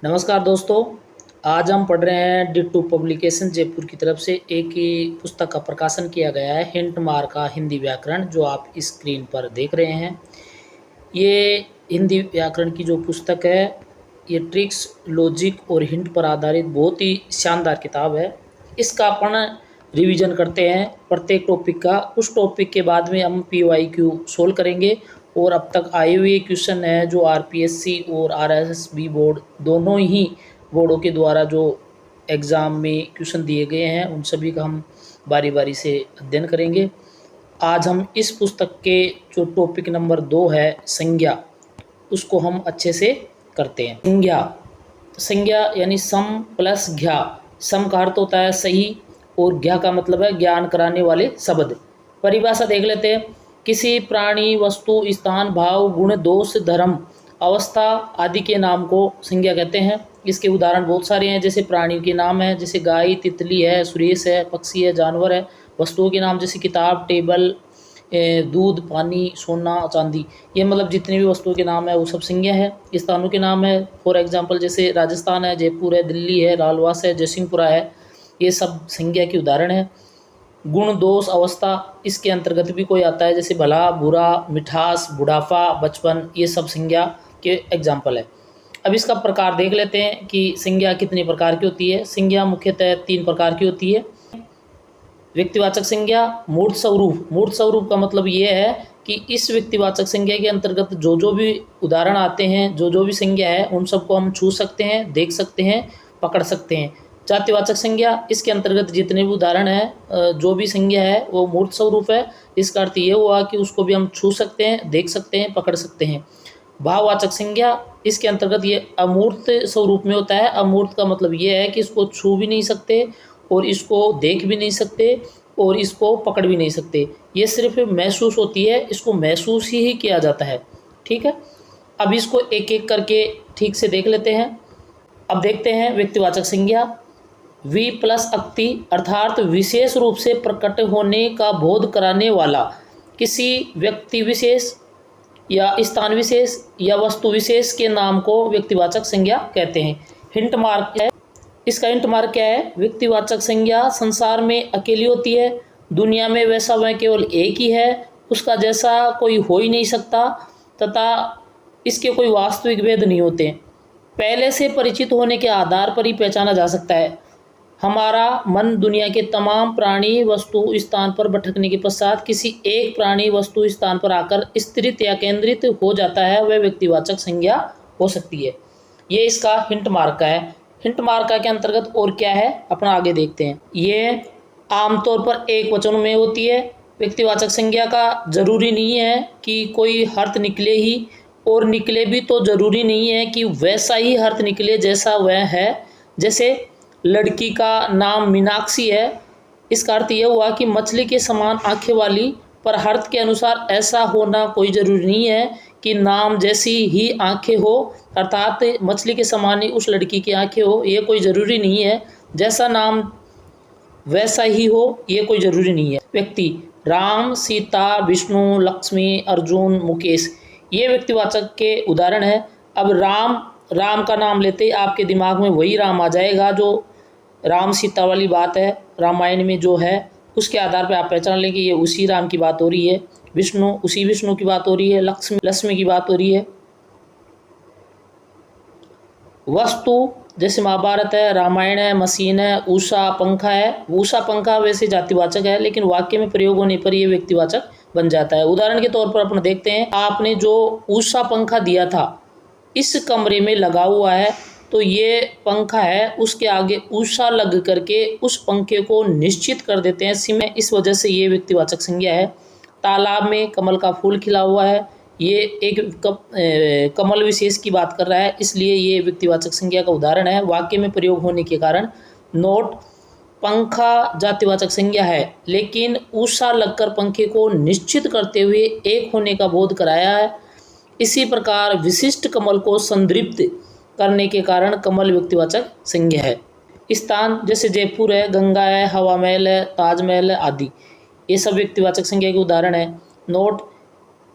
नमस्कार दोस्तों। आज हम पढ़ रहे हैं डिट्टू पब्लिकेशन जयपुर की तरफ से एक ही पुस्तक का प्रकाशन किया गया है, हिंट मार का हिंदी व्याकरण, जो आप स्क्रीन पर देख रहे हैं। ये हिंदी व्याकरण की जो पुस्तक है, ये ट्रिक्स, लॉजिक और हिंट पर आधारित बहुत ही शानदार किताब है। इसका अपन रिवीजन करते हैं प्रत्येक टॉपिक का। उस टॉपिक के बाद में हम PYQ सोल्व करेंगे और अब तक आए हुए क्वेश्चन है जो RPSC और RSSB बोर्ड दोनों ही बोर्डों के द्वारा जो एग्ज़ाम में क्वेश्चन दिए गए हैं, उन सभी का हम बारी बारी से अध्ययन करेंगे। आज हम इस पुस्तक के जो टॉपिक नंबर 2 है, संज्ञा, उसको हम अच्छे से करते हैं। संज्ञा, संज्ञा यानी सम प्लस ज्ञा। सम का अर्थ होता है सही और ज्ञा का मतलब है ज्ञान कराने वाले शब्द। परिभाषा देख लेते हैं। किसी प्राणी, वस्तु, स्थान, भाव, गुण, दोष, धर्म, अवस्था आदि के नाम को संज्ञा कहते हैं। इसके उदाहरण बहुत सारे हैं। जैसे प्राणियों के नाम है, जैसे गाय, तितली है, सुरेश है, पक्षी है, जानवर है। वस्तुओं के नाम जैसे किताब, टेबल, दूध, पानी, सोना, चांदी। ये मतलब जितने भी वस्तुओं के नाम है वो सब संज्ञा है। स्थानों के नाम है, फॉर एग्जांपल जैसे राजस्थान है, जयपुर है, दिल्ली है, लालवास है, जयसिंहपुरा है। ये सब संज्ञा के उदाहरण है। गुण, दोष, अवस्था इसके अंतर्गत भी कोई आता है, जैसे भला, बुरा, मिठास, बुढ़ापा, बचपन। ये सब संज्ञा के एग्जाम्पल है। अब इसका प्रकार देख लेते हैं कि संज्ञा कितने प्रकार की होती है। संज्ञा मुख्यतः 3 प्रकार की होती है। व्यक्तिवाचक संज्ञा, मूर्त स्वरूप। मूर्त स्वरूप का मतलब ये है कि इस व्यक्तिवाचक संज्ञा के अंतर्गत जो भी उदाहरण आते हैं, जो भी संज्ञा है, उन सबको हम छू सकते हैं, देख सकते हैं, पकड़ सकते हैं। जातिवाचक संज्ञा, इसके अंतर्गत जितने भी उदाहरण हैं, जो भी संज्ञा है वो मूर्त स्वरूप है। इसका अर्थ ये हुआ कि उसको भी हम छू सकते हैं, देख सकते हैं, पकड़ सकते हैं। भाववाचक संज्ञा, इसके अंतर्गत ये अमूर्त स्वरूप में होता है। अमूर्त का मतलब ये है कि इसको छू भी नहीं सकते और इसको देख भी नहीं सकते और इसको पकड़ भी नहीं सकते। ये सिर्फ महसूस होती है, इसको महसूस ही किया जाता है। ठीक है, अब इसको एक एक करके ठीक से देख लेते हैं। अब देखते हैं व्यक्तिवाचक संज्ञा। वी प्लस अक्ति अर्थात विशेष रूप से प्रकट होने का बोध कराने वाला किसी व्यक्ति विशेष या स्थान विशेष या वस्तु विशेष के नाम को व्यक्तिवाचक संज्ञा कहते हैं। हिंट मार्क है, इसका हिंट मार्क क्या है? व्यक्तिवाचक संज्ञा संसार में अकेली होती है। दुनिया में वैसा वह केवल एक ही है, उसका जैसा कोई हो ही नहीं सकता तथा इसके कोई वास्तविक भेद नहीं होते। पहले से परिचित होने के आधार पर ही पहचाना जा सकता है। हमारा मन दुनिया के तमाम प्राणी, वस्तु, स्थान पर भटकने के पश्चात किसी एक प्राणी, वस्तु, स्थान पर आकर स्थिरित या केंद्रित हो जाता है, वह व्यक्तिवाचक संज्ञा हो सकती है। ये इसका हिंट मार्क का है। हिंट मार्क के अंतर्गत और क्या है अपना आगे देखते हैं। ये आमतौर पर एक वचन में होती है। व्यक्तिवाचक संज्ञा का जरूरी नहीं है कि कोई अर्थ निकले ही, और निकले भी तो जरूरी नहीं है कि वैसा ही अर्थ निकले जैसा वह है। जैसे लड़की का नाम मीनाक्षी है, इसका अर्थ यह हुआ कि मछली के समान आंखें वाली, पर अर्थ के अनुसार ऐसा होना कोई ज़रूरी नहीं है कि नाम जैसी ही आंखें हो, अर्थात मछली के समान ही उस लड़की की आंखें हो, ये कोई ज़रूरी नहीं है। जैसा नाम वैसा ही हो, ये कोई ज़रूरी नहीं है। व्यक्ति राम, सीता, विष्णु, लक्ष्मी, अर्जुन, मुकेश, ये व्यक्तिवाचक के उदाहरण है। अब राम का नाम लेते ही आपके दिमाग में वही राम आ जाएगा जो राम सीता वाली बात है रामायण में जो है, उसके आधार पर आप पहचान लेंगे ये उसी राम की बात हो रही है। विष्णु, उसी विष्णु की बात हो रही है। लक्ष्मी की बात हो रही है। वस्तु जैसे महाभारत है, रामायण है, मशीन है, उषा, पंखा है। उषा, पंखा वैसे जातिवाचक है, लेकिन वाक्य में प्रयोग होने पर यह व्यक्तिवाचक बन जाता है। उदाहरण के तौर पर अपन देखते हैं, आपने जो उषा पंखा दिया था इस कमरे में लगा हुआ है, तो ये पंखा है, उसके आगे उषा लग करके उस पंखे को निश्चित कर देते हैं सिम। इस वजह से ये व्यक्तिवाचक संज्ञा है। तालाब में कमल का फूल खिला हुआ है, ये एक कमल विशेष की बात कर रहा है, इसलिए ये व्यक्तिवाचक संज्ञा का उदाहरण है वाक्य में प्रयोग होने के कारण। नोट, पंखा जातिवाचक संज्ञा है, लेकिन उषा लगकर पंखे को निश्चित करते हुए एक होने का बोध कराया है। इसी प्रकार विशिष्ट कमल को संदृप्त करने के कारण कमल व्यक्तिवाचक संज्ञा है। स्थान जैसे जयपुर है, गंगा है, हवा महल है, ताजमहल है आदि, ये सब व्यक्तिवाचक संज्ञा के उदाहरण है। नोट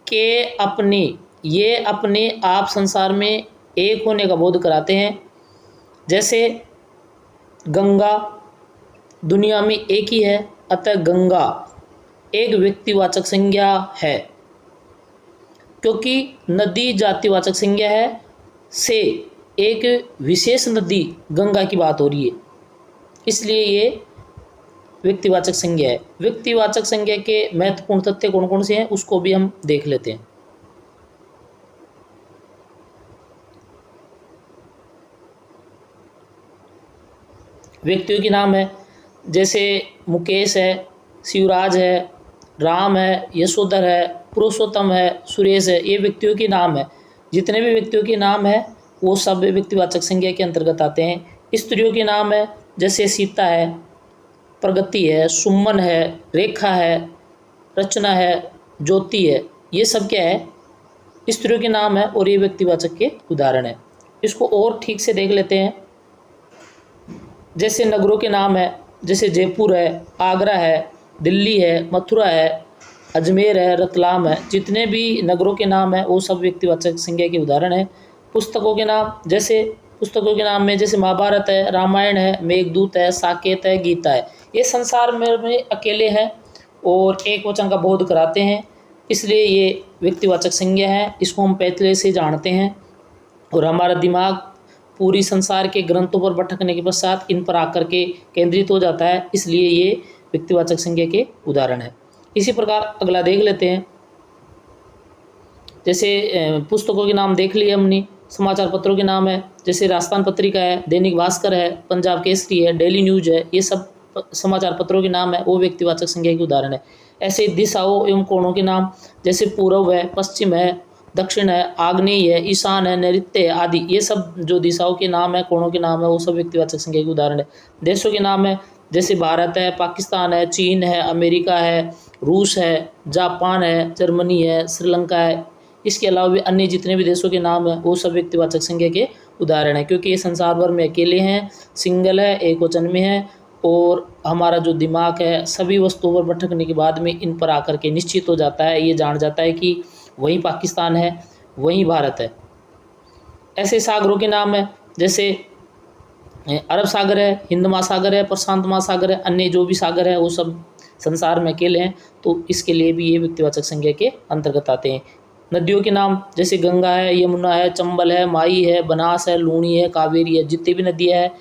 के अपने, ये अपने आप संसार में एक होने का बोध कराते हैं। जैसे गंगा दुनिया में एक ही है, अतः गंगा एक व्यक्तिवाचक संज्ञा है। क्योंकि नदी जातिवाचक संज्ञा है, से एक विशेष नदी गंगा की बात हो रही है, इसलिए ये व्यक्तिवाचक संज्ञा है। व्यक्तिवाचक संज्ञा के महत्वपूर्ण तथ्य कौन कौन से हैं उसको भी हम देख लेते हैं। व्यक्तियों के नाम है, जैसे मुकेश है, शिवराज है, राम है, यशोधर है, पुरुषोत्तम है, सुरेश है, ये व्यक्तियों के नाम है। जितने भी व्यक्तियों के नाम है वो सब व्यक्तिवाचक संज्ञा के अंतर्गत आते हैं। स्त्रियों के नाम है, जैसे सीता है, प्रगति है, सुमन है, रेखा है, रचना है, ज्योति है, ये सब क्या है, स्त्रियों के नाम है और ये व्यक्तिवाचक के उदाहरण है। इसको और ठीक से देख लेते हैं। जैसे नगरों के नाम है, जैसे जयपुर है, आगरा है, दिल्ली है, मथुरा है, अजमेर है, रतलाम है, जितने भी नगरों के नाम है वो सब व्यक्तिवाचक संज्ञा के उदाहरण है। पुस्तकों के नाम, जैसे पुस्तकों के नाम में जैसे महाभारत है, रामायण है, मेघदूत है, साकेत है, गीता है, ये संसार में अकेले हैं और एक वचन का बोध कराते हैं, इसलिए ये व्यक्तिवाचक संज्ञा है। इसको हम पहले से जानते हैं और हमारा दिमाग पूरी संसार के ग्रंथों पर भटकने के पश्चात इन पर आकर के केंद्रित हो जाता है, इसलिए ये व्यक्तिवाचक संज्ञा के उदाहरण है। इसी प्रकार अगला देख लेते हैं। जैसे पुस्तकों के नाम देख लिए हमने। समाचार पत्रों के नाम है, जैसे राजस्थान पत्रिका है, दैनिक भास्कर है, पंजाब केसरी है, डेली न्यूज है, ये सब समाचार पत्रों के नाम है, वो व्यक्तिवाचक संज्ञा के उदाहरण है। ऐसे दिशाओं एवं कोणों के नाम, जैसे पूर्व है, पश्चिम है, दक्षिण है, आग्नेय है, ईशान है, नैऋत्य है आदि, ये सब जो दिशाओं के नाम है, कोणों के नाम है, वो सब व्यक्तिवाचक संज्ञा के उदाहरण है। देशों के नाम है, जैसे भारत है, पाकिस्तान है, चीन है, अमेरिका है, रूस है, जापान है, जर्मनी है, श्रीलंका है। इसके अलावा भी अन्य जितने भी देशों के नाम हैं वो सब व्यक्तिवाचक संज्ञा के उदाहरण है, क्योंकि ये संसार भर में अकेले हैं, सिंगल है, एक वचन में है, और हमारा जो दिमाग है सभी वस्तुओं पर भटकने के बाद में इन पर आकर के निश्चित हो जाता है, ये जान जाता है कि वहीं पाकिस्तान है, वहीं भारत है। ऐसे सागरों के नाम है, जैसे अरब सागर है, हिंद महासागर है, प्रशांत महासागर है, अन्य जो भी सागर है वो सब संसार में अकेले हैं, तो इसके लिए भी ये व्यक्तिवाचक संज्ञा के अंतर्गत आते हैं। नदियों के नाम, जैसे गंगा है, यमुना है, चंबल है, माई है, बनास है, लूणी है, कावेरी है, जितनी भी नदियाँ हैं,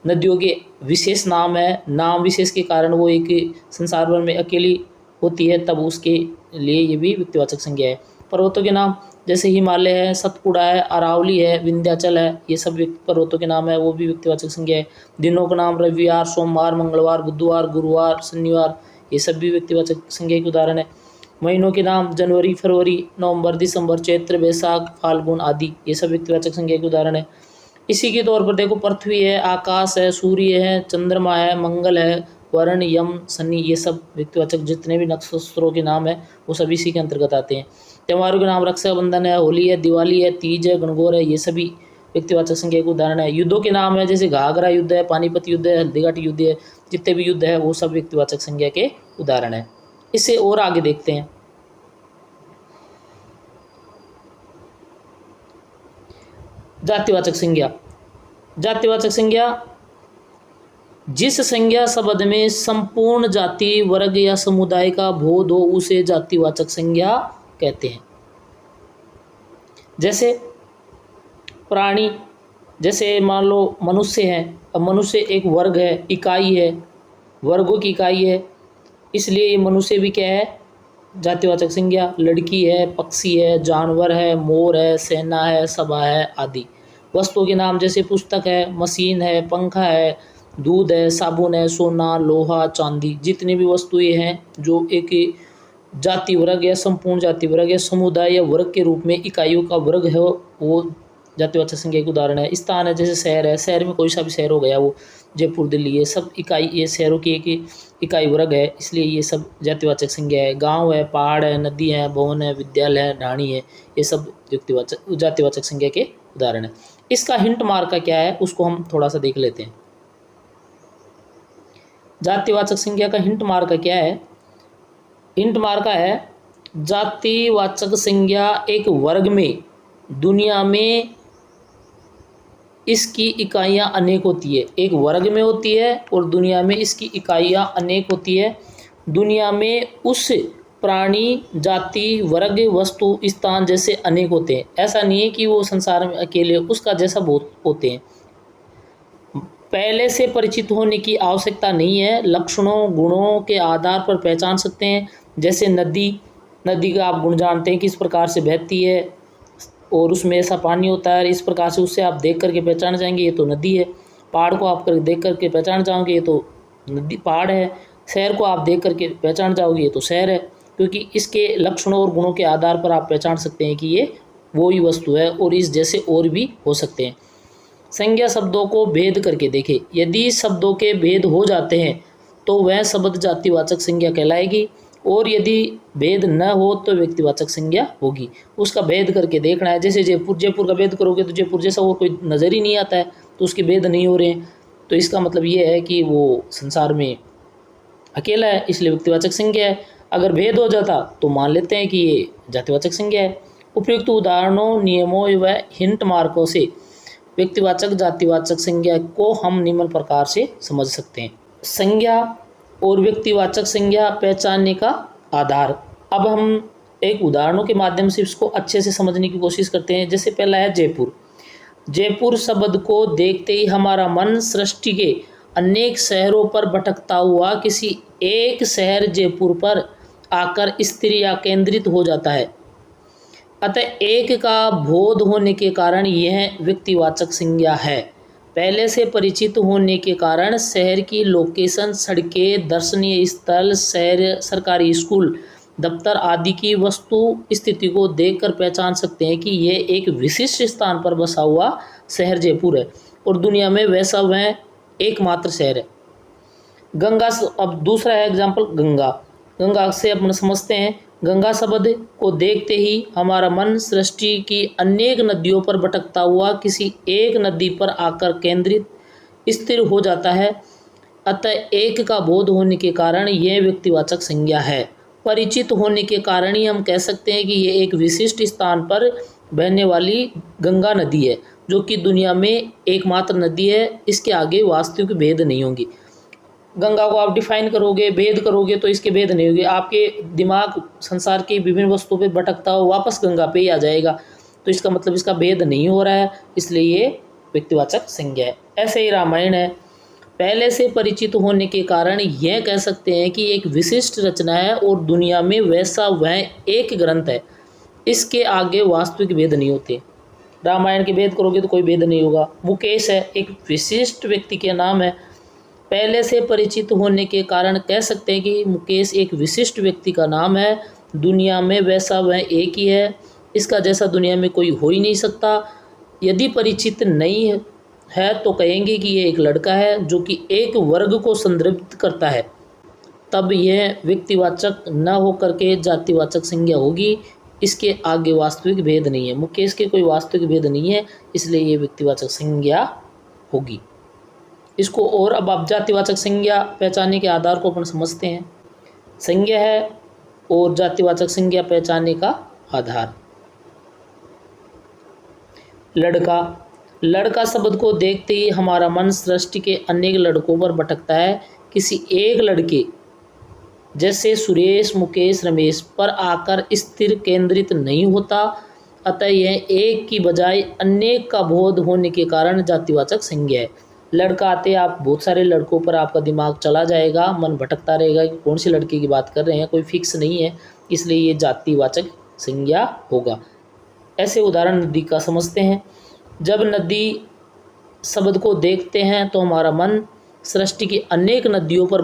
नदियों के विशेष नाम है, नाम विशेष के कारण वो एक संसार भर में अकेली होती है, तब उसके लिए ये भी व्यक्तिवाचक संज्ञा है। पर्वतों के नाम, जैसे हिमालय है, सतपुड़ा है, अरावली है, विंध्याचल है, ये सब पर्वतों के नाम है, वो भी व्यक्तिवाचक संज्ञा है। दिनों का नाम, रविवार, सोमवार, मंगलवार, बुधवार, गुरुवार, शनिवार, ये सब भी व्यक्तिवाचक संज्ञा के उदाहरण है। महीनों के नाम, जनवरी, फरवरी, नवंबर, दिसंबर, चैत्र, बैसाख, फाल्गुन आदि, ये सब व्यक्तिवाचक संज्ञा के उदाहरण है। इसी के तौर पर देखो, पृथ्वी है, आकाश है, सूर्य है, चंद्रमा है, मंगल है, वरुण, यम, शनि, ये सब व्यक्तिवाचक जितने भी नक्षत्रों के नाम है वो सभी इसी के अंतर्गत आते हैं। त्योहारों के नाम, रक्षाबंधन है, होली है, दिवाली है, तीज है, गणगौर है, ये सभी व्यक्तिवाचक संज्ञा के उदाहरण है। युद्धों के नाम है, जैसे घाघरा युद्ध है, पानीपत युद्ध है, हल्दीघाटी युद्ध है, जितने भी युद्ध है वो सब व्यक्तिवाचक संज्ञा के उदाहरण है। इससे और आगे देखते हैं। जातिवाचक संज्ञा। जातिवाचक संज्ञा जिस संज्ञा शब्द में संपूर्ण जाति, वर्ग या समुदाय का बोध हो उसे जातिवाचक संज्ञा कहते हैं। जैसे प्राणी, जैसे मान लो मनुष्य है, अब मनुष्य एक वर्ग है, इकाई है, वर्गों की इकाई है, इसलिए ये मनुष्य भी क्या है, जातिवाचक संज्ञा। लड़की है, पक्षी है, जानवर है, मोर है, सेना है, सभा है आदि। वस्तुओं के नाम, जैसे पुस्तक है, मशीन है, पंखा है, दूध है, साबुन है, सोना, लोहा, चांदी, जितनी भी वस्तुएं हैं जो एक जाति वर्ग या संपूर्ण जाति वर्ग या समुदाय या वर्ग के रूप में इकाइयों का वर्ग है, वो जातिवाचक संज्ञा के उदाहरण है। स्थान है, जैसे शहर है, शहर में कोई सा भी शहर हो गया, वो जयपुर, दिल्ली, ये सब इकाई, ये शहरों की एक इकाई वर्ग है, इसलिए ये सब जातिवाचक संज्ञा है। गांव है, पहाड़ है, नदी है, भवन है, विद्यालय है, ढाणी है, ये सब जातिवाचक संज्ञा के उदाहरण है। इसका हिंट मार्क का क्या है उसको हम थोड़ा सा देख लेते हैं। जातिवाचक संज्ञा का हिंट मार्क क्या है? हिंट मार्क है जातिवाचक संज्ञा एक वर्ग में दुनिया में इसकी इकाइयाँ अनेक होती है, एक वर्ग में होती है और दुनिया में इसकी इकाइयाँ अनेक होती है। दुनिया में उस प्राणी, जाति, वर्ग, वस्तु, स्थान जैसे अनेक होते हैं। ऐसा नहीं है कि वो संसार में अकेले, उसका जैसा बहुत होते हैं। पहले से परिचित होने की आवश्यकता नहीं है, लक्षणों गुणों के आधार पर पहचान सकते हैं। जैसे नदी, नदी का आप गुण जानते हैं, किस प्रकार से बहती है और उसमें ऐसा पानी होता है, इस प्रकार से उससे आप देख करके पहचान जाएंगे ये तो नदी है। पहाड़ को आप देख करके पहचान जाओगे ये तो नदी पहाड़ है। शहर को आप देख करके पहचान जाओगे ये तो शहर है, क्योंकि इसके लक्षणों और गुणों के आधार पर आप पहचान सकते हैं कि ये वो ही वस्तु है, और इस जैसे और भी हो सकते हैं। संज्ञा शब्दों को भेद करके देखें। यदि शब्दों के भेद हो जाते हैं तो वह शब्द जातिवाचक संज्ञा कहलाएगी, और यदि भेद न हो तो व्यक्तिवाचक संज्ञा होगी। उसका भेद करके देखना है। जैसे जयपुर, जयपुर का भेद करोगे तो जयपुर जैसा और कोई नज़र ही नहीं आता है, तो उसके भेद नहीं हो रहे हैं, तो इसका मतलब ये है कि वो संसार में अकेला है, इसलिए व्यक्तिवाचक संज्ञा है। अगर भेद हो जाता तो मान लेते हैं कि ये जातिवाचक संज्ञा है। उपयुक्त उदाहरणों, नियमों व हिंट मार्कों से व्यक्तिवाचक जातिवाचक संज्ञा को हम निम्न प्रकार से समझ सकते हैं। संज्ञा और व्यक्तिवाचक संज्ञा पहचानने का आधार। अब हम एक उदाहरणों के माध्यम से इसको अच्छे से समझने की कोशिश करते हैं। जैसे पहला है जयपुर। जयपुर शब्द को देखते ही हमारा मन सृष्टि के अनेक शहरों पर भटकता हुआ किसी एक शहर जयपुर पर आकर स्थिर या केंद्रित हो जाता है। अतः एक का बोध होने के कारण यह व्यक्तिवाचक संज्ञा है। पहले से परिचित होने के कारण शहर की लोकेशन, सड़कें, दर्शनीय स्थल, शहर, सरकारी स्कूल, दफ्तर आदि की वस्तु स्थिति को देखकर पहचान सकते हैं कि यह एक विशिष्ट स्थान पर बसा हुआ शहर जयपुर है, और दुनिया में वैसा वह एकमात्र शहर है। गंगा, अब दूसरा है एग्जाम्पल गंगा। गंगा से अपन समझते हैं, गंगा शब्द को देखते ही हमारा मन सृष्टि की अनेक नदियों पर भटकता हुआ किसी एक नदी पर आकर केंद्रित स्थिर हो जाता है। अतः एक का बोध होने के कारण यह व्यक्तिवाचक संज्ञा है। परिचित होने के कारण ही हम कह सकते हैं कि यह एक विशिष्ट स्थान पर बहने वाली गंगा नदी है, जो कि दुनिया में एकमात्र नदी है। इसके आगे वास्तविक भेद नहीं होंगे। गंगा को आप डिफाइन करोगे, भेद करोगे तो इसके भेद नहीं होंगे। आपके दिमाग संसार की विभिन्न वस्तुओं पे भटकता हो वापस गंगा पे ही आ जाएगा, तो इसका मतलब इसका भेद नहीं हो रहा है, इसलिए ये व्यक्तिवाचक संज्ञा है। ऐसे ही रामायण है। पहले से परिचित होने के कारण यह कह सकते हैं कि एक विशिष्ट रचना है और दुनिया में वैसा वह एक ग्रंथ है। इसके आगे वास्तविक भेद नहीं होते। रामायण के भेद करोगे तो कोई भेद नहीं होगा। मुकेश है, एक विशिष्ट व्यक्ति के नाम है। पहले से परिचित होने के कारण कह सकते हैं कि मुकेश एक विशिष्ट व्यक्ति का नाम है। दुनिया में वैसा वह एक ही है, इसका जैसा दुनिया में कोई हो ही नहीं सकता। यदि परिचित नहीं है तो कहेंगे कि यह एक लड़का है जो कि एक वर्ग को संदर्भित करता है, तब यह व्यक्तिवाचक न होकर के जातिवाचक संज्ञा होगी। इसके आगे वास्तविक भेद नहीं है। मुकेश के कोई वास्तविक भेद नहीं है, इसलिए ये व्यक्तिवाचक संज्ञा होगी। इसको और अब आप जातिवाचक संज्ञा पहचानने के आधार को अपन समझते हैं। संज्ञा है और जातिवाचक संज्ञा पहचानने का आधार। लड़का। लड़का शब्द को देखते ही हमारा मन सृष्टि के अनेक लड़कों पर भटकता है। किसी एक लड़के जैसे सुरेश, मुकेश, रमेश पर आकर स्थिर केंद्रित नहीं होता। अतः यह एक की बजाय अनेक का बोध होने के कारण जातिवाचक संज्ञा है। लड़का आते आप बहुत सारे लड़कों पर आपका दिमाग चला जाएगा, मन भटकता रहेगा कि कौन सी लड़के की बात कर रहे हैं, कोई फिक्स नहीं है, इसलिए ये जातिवाचक संज्ञा होगा। ऐसे उदाहरण नदी का समझते हैं। जब नदी शब्द को देखते हैं तो हमारा मन सृष्टि की अनेक नदियों पर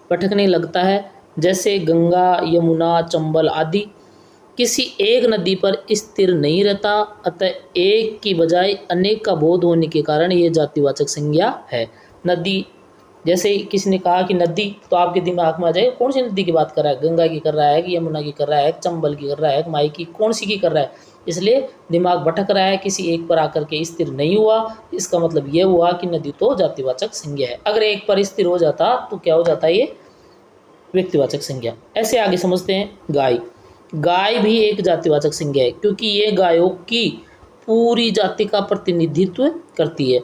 भटकने लगता है, जैसे गंगा, यमुना, चंबल आदि। किसी एक नदी पर स्थिर नहीं रहता। अतः एक की बजाय अनेक का बोध होने के कारण ये जातिवाचक संज्ञा है। नदी, जैसे किसी ने कहा कि नदी, तो आपके दिमाग में आ जाए कौन सी नदी की बात कर रहा है, गंगा की कर रहा है कि यमुना की कर रहा है, चंबल की कर रहा है, माई की, कौन सी की कर रहा है। इसलिए दिमाग भटक रहा है, किसी एक पर आकर के स्थिर नहीं हुआ। इसका मतलब ये हुआ कि नदी तो जातिवाचक संज्ञा है। अगर एक पर स्थिर हो जाता तो क्या हो जाता है, ये व्यक्तिवाचक संज्ञा। ऐसे आगे समझते हैं गाय। गाय भी एक जातिवाचक संज्ञा है, क्योंकि ये गायों की पूरी जाति का प्रतिनिधित्व करती है।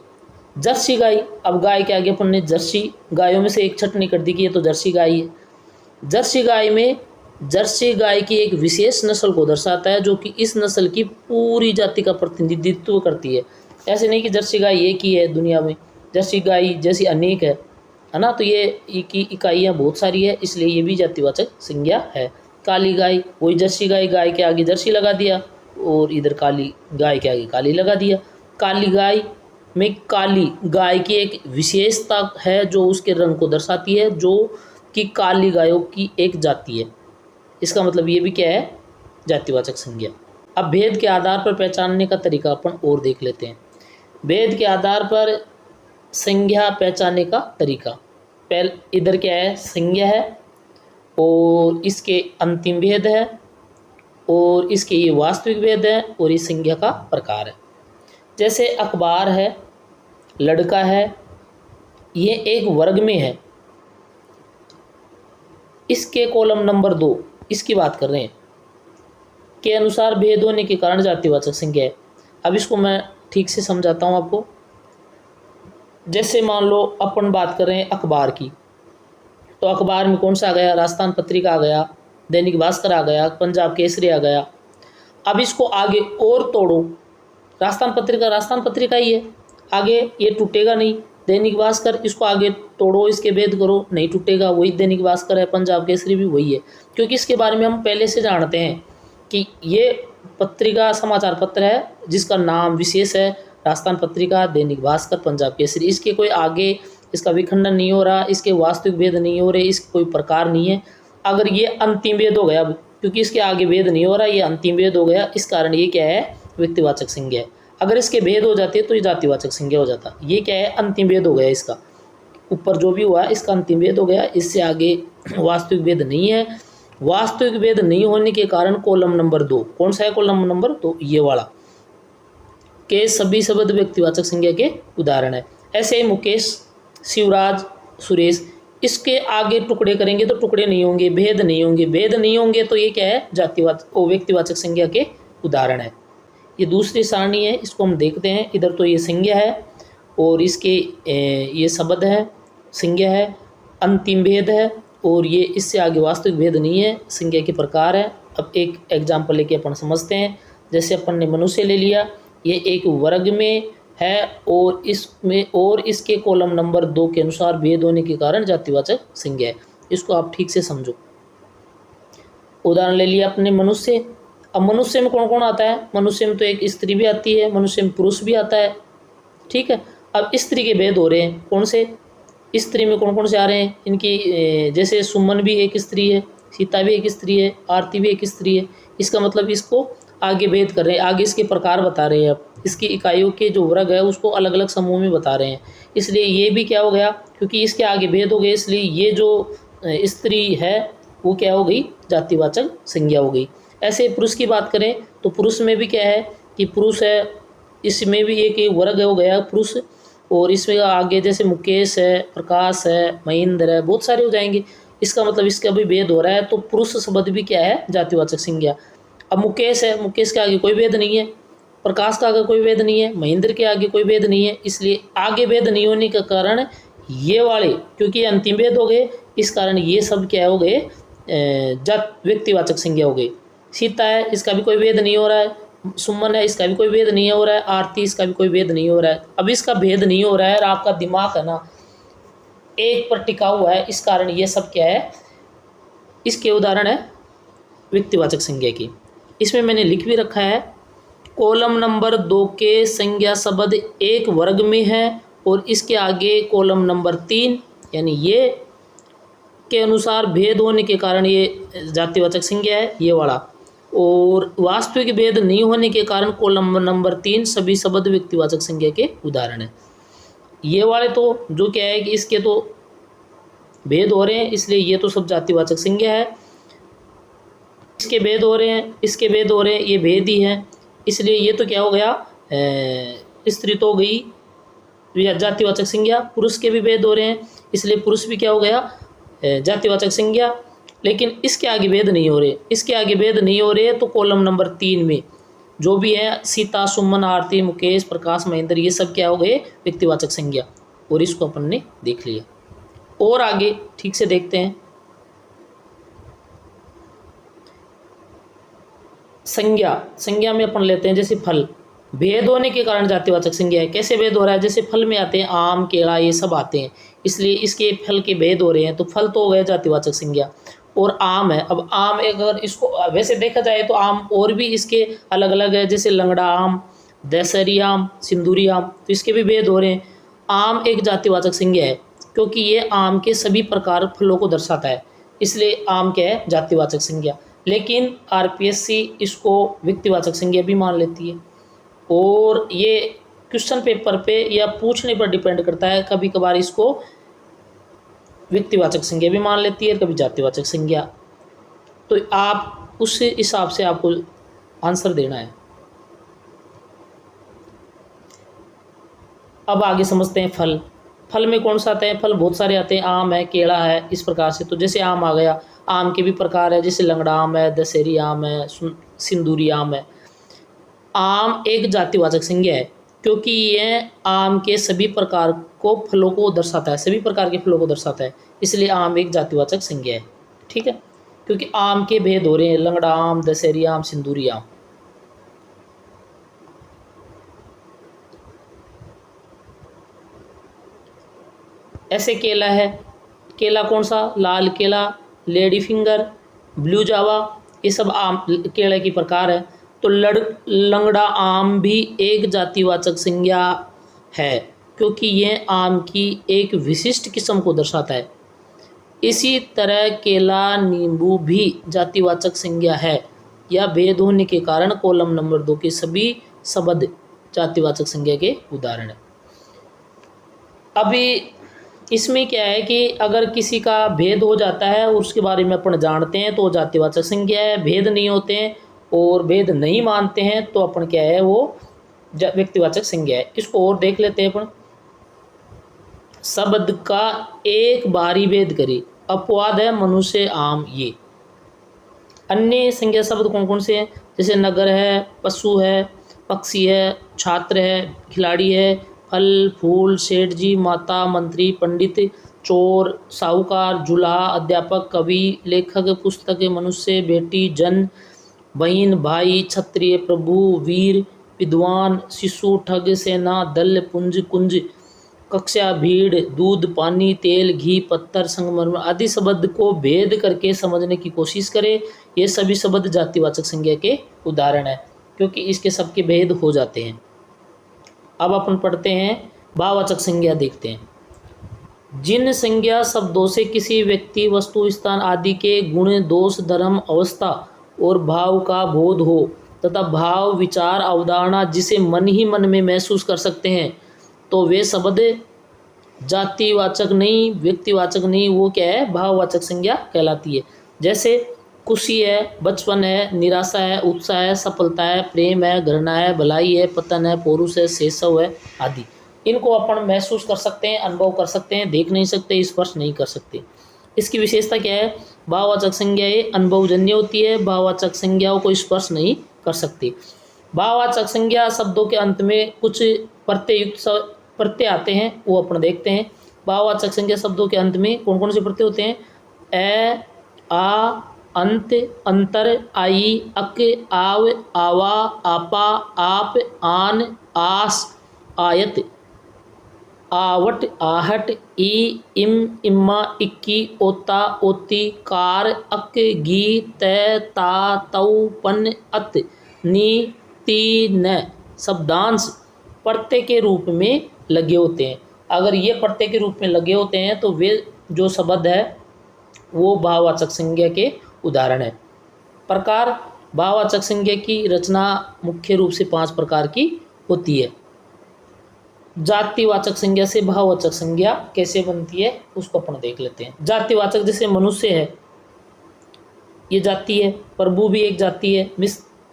जर्सी गाय, अब गाय के आगे अपन ने जर्सी गायों में से एक छटनी कर दी कि ये तो जर्सी गाय है। जर्सी गाय में जर्सी गाय की एक विशेष नस्ल को दर्शाता है जो कि इस नस्ल की पूरी जाति का प्रतिनिधित्व करती है। ऐसे नहीं कि जर्सी गाय एक ही है दुनिया में, जर्सी गाय जैसी अनेक है ना, तो ये की इकाइयाँ बहुत सारी है, इसलिए ये भी जातिवाचक संज्ञा है। काली गाय, वही जर्सी गाय, गाय के आगे जर्सी लगा दिया और इधर काली गाय के आगे काली लगा दिया। काली गाय में काली गाय की एक विशेषता है जो उसके रंग को दर्शाती है, जो कि काली गायों की एक जाति है। इसका मतलब ये भी क्या है, जातिवाचक संज्ञा। अब भेद के आधार पर पहचानने का तरीका अपन और देख लेते हैं। भेद के आधार पर संज्ञा पहचानने का तरीका, पहले इधर क्या है, संज्ञा है और इसके अंतिम भेद है और इसके ये वास्तविक भेद है और ये संज्ञा का प्रकार है। जैसे अखबार है, लड़का है, ये एक वर्ग में है, इसके कॉलम नंबर 2 इसकी बात कर रहे हैं के अनुसार भेद होने के कारण जातिवाचक संज्ञा है। अब इसको मैं ठीक से समझाता हूँ आपको। जैसे मान लो अपन बात कर रहे हैं अखबार की, तो अखबार में कौन सा आ गया, राजस्थान पत्रिका आ गया, दैनिक भास्कर आ गया, पंजाब केसरी आ गया। अब इसको आगे और तोड़ो, राजस्थान पत्रिका ही है, आगे ये टूटेगा नहीं। दैनिक भास्कर, इसको आगे तोड़ो, इसके भेद करो, नहीं टूटेगा, वही दैनिक भास्कर है, पंजाब केसरी भी वही है, क्योंकि इसके बारे में हम पहले से जानते हैं कि ये पत्रिका समाचार पत्र है जिसका नाम विशेष है राजस्थान पत्रिका, दैनिक भास्कर, पंजाब केसरी। इसके कोई आगे इसका विखंडन नहीं हो रहा, इसके वास्तविक भेद नहीं हो रहे, इसके कोई प्रकार नहीं है। अगर ये अंतिम भेद हो गया, क्योंकि इसके आगे भेद नहीं हो रहा, ये अंतिम भेद हो गया, इस कारण ये क्या है, व्यक्तिवाचक संज्ञा है। अगर इसके भेद हो जाते तो ये जातिवाचक संज्ञा हो जाता। ये क्या है, अंतिम भेद हो गया, इसका ऊपर जो भी हुआ इसका अंतिम भेद हो गया, इससे आगे वास्तविक भेद नहीं है। वास्तविक भेद नहीं होने के कारण कॉलम नंबर 2, कौन सा है कॉलम नंबर 2, ये वाला, के सभी शब्द व्यक्तिवाचक संज्ञा के उदाहरण है। ऐसे ही मुकेश, शिवराज, सुरेश, इसके आगे टुकड़े करेंगे तो टुकड़े नहीं होंगे, भेद नहीं होंगे, भेद नहीं होंगे तो ये क्या है, जातिवाचक व्यक्तिवाचक संज्ञा के उदाहरण है। ये दूसरी सारणी है, इसको हम देखते हैं। इधर तो ये संज्ञा है और इसके ये शब्द है, संज्ञा है, अंतिम भेद है और ये इससे आगे वास्तविक भेद नहीं है, संज्ञा के प्रकार है। अब एक एग्जाम्पल लेके अपन समझते हैं। जैसे अपन ने मनुष्य ले लिया, ये एक वर्ग में है और इसमें और इसके कॉलम नंबर 2 के अनुसार भेद होने के कारण जातिवाचक संज्ञा है। इसको आप ठीक से समझो। उदाहरण ले लिया अपने मनुष्य। अब मनुष्य में कौन कौन आता है, मनुष्य में तो एक स्त्री भी आती है, मनुष्य में पुरुष भी आता है, ठीक है। अब स्त्री के भेद हो रहे हैं, कौन से, स्त्री में कौन कौन से आ रहे हैं, इनकी जैसे सुमन भी एक स्त्री है, सीता भी एक स्त्री है, आरती भी एक स्त्री है। इसका मतलब इसको आगे भेद कर रहे हैं, आगे इसके प्रकार बता रहे हैं। अब इसकी इकाइयों के जो वर्ग है उसको अलग अलग समूह में बता रहे हैं, इसलिए ये भी क्या हो गया, क्योंकि इसके आगे भेद हो गए, इसलिए ये जो स्त्री है वो क्या हो गई, जातिवाचक संज्ञा हो गई। ऐसे पुरुष की बात करें तो पुरुष में भी क्या है कि पुरुष है, इसमें भी एक वर्ग हो गया पुरुष, और इसमें आगे जैसे मुकेश है, प्रकाश है, महेंद्र है, बहुत सारे हो जाएंगे। इसका मतलब इसका भी भेद हो रहा है, तो पुरुष शब्द भी क्या है, जातिवाचक संज्ञा। अब मुकेश है, मुकेश के आगे कोई भेद नहीं है, प्रकाश का आगे कोई भेद नहीं है, महेंद्र के आगे कोई भेद नहीं है, इसलिए आगे भेद नहीं होने के कारण ये वाले, क्योंकि अंतिम भेद हो गए, इस कारण ये सब क्या हो गए, व्यक्तिवाचक संज्ञा हो गई। सीता है, इसका भी कोई भेद नहीं हो रहा है, सुमन है, इसका भी कोई भेद नहीं हो रहा है, आरती, इसका भी कोई भेद नहीं हो रहा है। अब इसका भेद नहीं हो रहा है और आपका दिमाग है ना एक पर टिका हुआ है, इस कारण ये सब क्या है, इसके उदाहरण है व्यक्तिवाचक संज्ञा की। इसमें मैंने लिख भी रखा है, कॉलम नंबर 2 के संज्ञा शब्द एक वर्ग में है और इसके आगे कॉलम नंबर 3 यानी ये के अनुसार भेद होने के कारण ये जातिवाचक संज्ञा है, ये वाला। और वास्तविक भेद नहीं होने के कारण कॉलम नंबर 3 सभी शब्द व्यक्तिवाचक संज्ञा के उदाहरण है। ये वाले तो जो क्या है कि इसके तो भेद हो रहे हैं, इसलिए ये तो सब जातिवाचक संज्ञा है। इसके भेद हो रहे हैं, इसके भेद हो रहे हैं, ये भेद ही है, इसलिए ये तो क्या हो गया, स्त्री तो हो गई जातिवाचक संज्ञा। पुरुष के भी भेद हो रहे हैं, इसलिए पुरुष भी क्या हो गया, जातिवाचक संज्ञा। लेकिन इसके आगे भेद नहीं हो रहे, इसके आगे भेद नहीं हो रहे तो कॉलम नंबर 3 में जो भी है सीता, सुमन, आरती, मुकेश, प्रकाश, महेंद्र, ये सब क्या हो गए व्यक्तिवाचक संज्ञा, और इसको अपन ने देख लिया। और आगे ठीक से देखते हैं। संज्ञा में अपन लेते हैं जैसे फल, भेद होने के कारण जातिवाचक संज्ञा है। कैसे भेद हो रहा है? जैसे फल में आते हैं आम, केला, ये सब आते हैं, इसलिए इसके फल के भेद हो रहे हैं, तो फल तो हो गया जातिवाचक संज्ञा। और आम है, अब आम एक, अगर इसको वैसे देखा जाए तो आम और भी इसके अलग अलग है, जैसे लंगड़ा आम, दशहरी आम, सिंदूरी आम, तो इसके भी भेद हो रहे हैं। आम एक जातिवाचक संज्ञा है क्योंकि ये आम के सभी प्रकार फलों को दर्शाता है, इसलिए आम क्या है? जातिवाचक संज्ञा। लेकिन आरपीएससी इसको व्यक्तिवाचक संज्ञा भी मान लेती है, और ये क्वेश्चन पेपर पे या पूछने पर डिपेंड करता है, कभी कभार इसको व्यक्तिवाचक संज्ञा भी मान लेती है और कभी जातिवाचक संज्ञा। तो आप उस हिसाब से आपको आंसर देना है। अब आगे समझते हैं फल। फल में कौन सा आता है? फल बहुत सारे आते हैं, आम है, केला है, इस प्रकार से। तो जैसे आम आ गया, आम के भी प्रकार है, जैसे लंगड़ा आम है, दशहरी आम है, सिंदूरी आम है। आम एक जातिवाचक संज्ञा है क्योंकि यह आम के सभी प्रकार को फलों को दर्शाता है, सभी प्रकार के फलों को दर्शाता है, इसलिए आम एक जातिवाचक संज्ञा है। ठीक है, क्योंकि आम के भेद हो रहे हैं, लंगड़ा आम, दशहरी आम, सिंदूरी आम। ऐसे केला है, केला कौन सा? लाल केला, लेडी फिंगर, ब्लू जावा, ये सब आम केले की प्रकार है। तो लंगड़ा आम भी एक जातिवाचक संज्ञा है क्योंकि यह आम की एक विशिष्ट किस्म को दर्शाता है। इसी तरह केला, नींबू भी जातिवाचक संज्ञा है। या भेद होने के कारण कॉलम नंबर 2 के सभी शब्द जातिवाचक संज्ञा के उदाहरण है। अभी इसमें क्या है कि अगर किसी का भेद हो जाता है और उसके बारे में अपन जानते हैं तो जातिवाचक संज्ञा है, भेद नहीं होते हैं और भेद नहीं मानते हैं तो अपन क्या है? वो व्यक्तिवाचक संज्ञा है। इसको और देख लेते हैं अपन। शब्द का एक बारी भेद करे, अपवाद है मनुष्य, आम, ये। अन्य संज्ञा शब्द कौन कौन से हैं? जैसे नगर है, पशु है, पक्षी है, छात्र है, खिलाड़ी है, फल, फूल, सेठ जी, माता, मंत्री, पंडित, चोर, साहूकार, जुलाहा, अध्यापक, कवि, लेखक, पुस्तक, मनुष्य, बेटी, जन, बहन, भाई, क्षत्रिय, प्रभु, वीर, विद्वान, शिशु, ठग, सेना, दल, पुंज, कुंज, कक्षा, भीड़, दूध, पानी, तेल, घी, पत्थर, संगमरमर आदि शब्द को भेद करके समझने की कोशिश करें। ये सभी शब्द जातिवाचक संज्ञा के उदाहरण है क्योंकि इसके सबके भेद हो जाते हैं। अब अपन पढ़ते हैं भाववाचक संज्ञा, देखते हैं। जिन संज्ञा शब्दों से किसी व्यक्ति, वस्तु, स्थान आदि के गुण, दोष, धर्म, अवस्था और भाव का बोध हो तथा भाव, विचार, अवधारणा जिसे मन ही मन में महसूस कर सकते हैं, तो वे शब्द जातिवाचक नहीं, व्यक्तिवाचक नहीं, वो क्या है? भाववाचक संज्ञा कहलाती है। जैसे खुशी है, बचपन है, निराशा है, उत्साह है, सफलता है, प्रेम है, घृणा है, भलाई है, पतन है, पौरुष है, शैशव है आदि। इनको अपन महसूस कर सकते हैं, अनुभव कर सकते हैं, देख नहीं सकते, स्पर्श नहीं कर सकते। इसकी विशेषता क्या है? भाववाचक संज्ञाएं अनुभवजन्य होती है, भाववाचक संज्ञाओं को स्पर्श नहीं कर सकती। भाववाचक संज्ञा शब्दों के अंत में कुछ प्रत्ययुक्त प्रत्यय आते हैं, वो अपन देखते हैं। भाववाचक संज्ञा शब्दों के अंत में कौन कौन से प्रत्यय होते हैं? ए, आ, अंत, अंतर, आई, अक, आव, आवा, आपा, आप, आन, आस, आयत, आवट, आहट, ई, इम, इम्मा, इक्की, ओता, ओती, कार, अक, गी, तय, ता, तौ, पन, अत, नी, ती, न शब्दांश प्रत्यय के रूप में लगे होते हैं। अगर ये प्रत्यय के रूप में लगे होते हैं तो वे जो शब्द है वो भाववाचक संज्ञा के उदाहरण है। प्रकार, भाववाचक संज्ञा की रचना मुख्य रूप से 5 प्रकार की होती है। जातिवाचक संज्ञा से भाववाचक संज्ञा कैसे बनती है उसको अपन देख लेते हैं। जातिवाचक जैसे मनुष्य है, ये जाति है, प्रभु भी एक जाति है,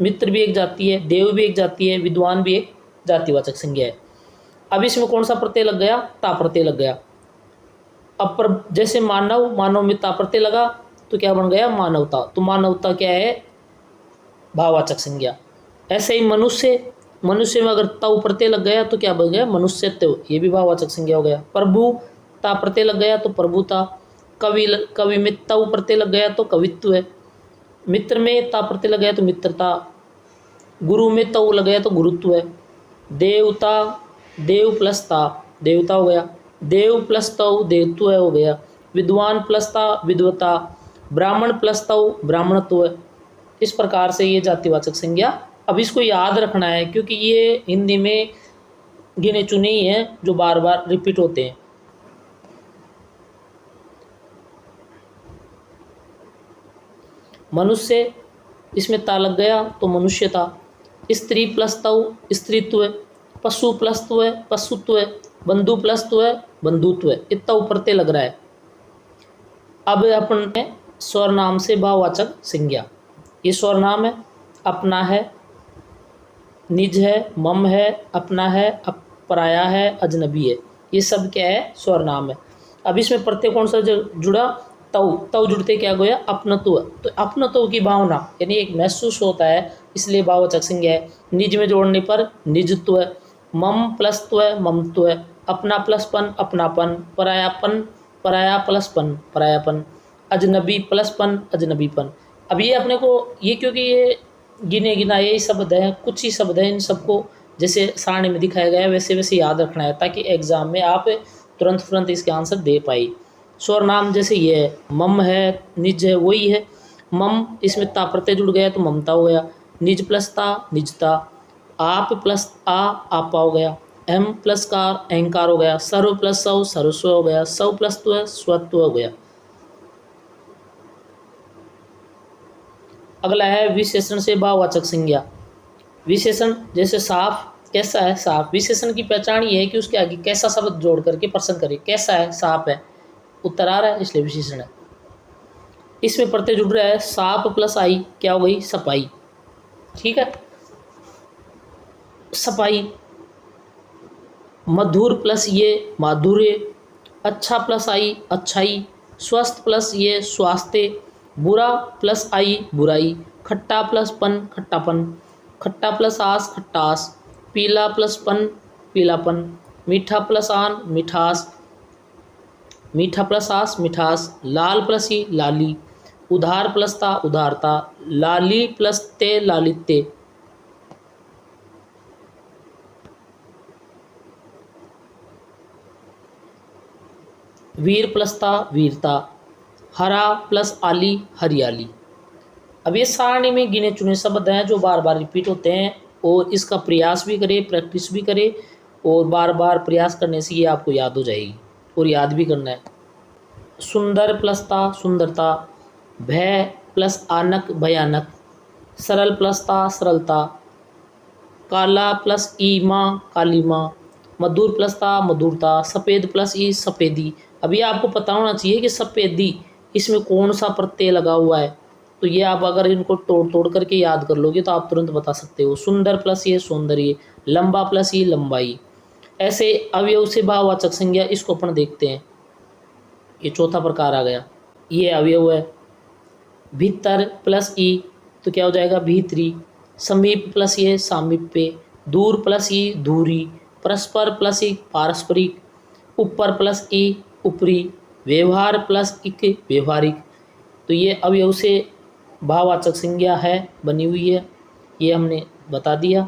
मित्र भी एक जाति है, देव भी एक जाति है, विद्वान भी एक जातिवाचक संज्ञा है। अब इसमें कौन सा प्रत्यय लग गया? ता प्रत्यय लग गया। अब जैसे मानव, मानव में ता प्रत्यय लगा तो क्या बन गया? मानवता। तो मानवता क्या है? भाववाचक संज्ञा। ऐसे ही मनुष्य, मनुष्य में अगर तव प्रत्यय लग गया तो क्या बन गया, मनुष्यत्व, ये भी भाववाचक संज्ञा हो गया। प्रभु ता प्रत्यय लग गया तो प्रभुता। कवि, कवि में तव प्रत्यय लग गया तो कवित्व है। मित्र में ता प्रत्यय लग गया तो मित्रता। गुरु में तव लग गया तो गुरुत्व है। देवता, देव प्लस ता देवता हो गया। देव प्लस तव देवत्व हो गया। विद्वान प्लस ता विद्वता। ब्राह्मण प्लस तव ब्राह्मणत्व है। इस प्रकार से ये जातिवाचक संज्ञा। अब इसको याद रखना है क्योंकि ये हिंदी में गिने चुने ही हैं जो बार बार रिपीट होते हैं। मनुष्य, इसमें ता लग गया तो मनुष्यता। स्त्री प्लस तव स्त्रीत्व है। पशु प्लस तो है पशुत्व है। बंधु प्लस तो है बंधुत्व है। इतना ऊपर ते लग रहा है। अब अपन ने स्वर नाम से भाववाचक संज्ञा, ये स्वर नाम है, अपना है, निज है, मम है, अपना है, पराया है, अजनबी है, ये सब क्या है, स्वर नाम है। अब इसमें प्रत्यय कौन सा जुड़ा, तव, तव जुड़ते क्या गया, अपनत्व। तो अपनत्व की भावना यानी एक महसूस होता है, इसलिए भाववाचक संज्ञा है। निज में जोड़ने पर निजत्व है। मम प्लस त्व ममत्व है। अपना प्लस पन अपनापन। परायापन पराया प्लस पन परायापन। अजनबी प्लस पन अजनबीपन। अब ये अपने को, ये क्योंकि ये गिने गिनाए ही शब्द हैं, कुछ ही शब्द हैं, इन सबको जैसे सारणी में दिखाया गया है वैसे वैसे याद रखना है ताकि एग्जाम में आप तुरंत इसके आंसर दे पाई। स्वर नाम जैसे ये है, मम है, निज है, वही है। मम, इसमें ता प्रत्यय जुड़ गया तो ममता हो गया। निज प्लस ता निजता। आप प्लस आपा हो गया। अहम प्लस कार अहंकार हो गया। सर्व प्लस सव सर्वस्व हो गया। सव प्लस त्व स्वत्व हो गया। अगला है विशेषण से भाववाचक संज्ञा। विशेषण जैसे साफ, कैसा है, साफ। विशेषण की पहचान ये है कि उसके आगे कैसा शब्द जोड़ करके प्रश्न करे, कैसा है, साफ है, उत्तर आ रहा है, इसलिए विशेषण है। इसमें प्रत्यय जुड़ रहा है, साफ प्लस आई क्या हो गई, सफाई। ठीक है, सफाई। मधुर प्लस ये माधुर्य। अच्छा प्लस आई अच्छाई। स्वस्थ प्लस ये स्वास्थ्य। बुरा प्लस आई बुराई। खट्टा प्लस पन खट्टापन। खट्टा प्लस आस खट्टास। पीला प्लस पन पीलापन। मीठा प्लस आन मिठास। मीठा प्लस आस मिठास। लाल प्लस ही लाली। उधार प्लस ता उदारता। लाली प्लस ते लालित्य। वीर प्लस ता वीरता। हरा प्लस आली हरियाली। अब ये सारणी में गिने चुने शब्द हैं जो बार बार रिपीट होते हैं, और इसका प्रयास भी करें, प्रैक्टिस भी करें, और बार बार प्रयास करने से ये आपको याद हो जाएगी, और याद भी करना है। सुंदर प्लस ता सुंदरता। भय प्लस आनक भयानक। सरल प्लस ता सरलता। काला प्लस ई माँ काली माँ। मधुर प्लस ता मधुरता। सफ़ेद प्लस ई सफ़ेदी। अभी आपको पता होना चाहिए कि सफ़ेदी इसमें कौन सा प्रत्यय लगा हुआ है, तो ये आप अगर इनको तोड़ तोड़ करके याद कर लोगे तो आप तुरंत बता सकते हो। सुंदर प्लस ये सौंदर्य। लंबा प्लस ये लंबाई। ऐसे अवयव से भाववाचक संज्ञा, इसको अपन देखते हैं। ये चौथा प्रकार आ गया, ये अवयव है। भीतर प्लस ई तो क्या हो जाएगा, भीतरी। समीप प्लस ये सामीप्य। दूर प्लस ई दूरी। परस्पर प्लस ई पारस्परिक। ऊपर प्लस ई ऊपरी। व्यवहार प्लस इक व्यवहारिक। तो ये अवयव से भाववाचक संज्ञा है, बनी हुई है, ये हमने बता दिया।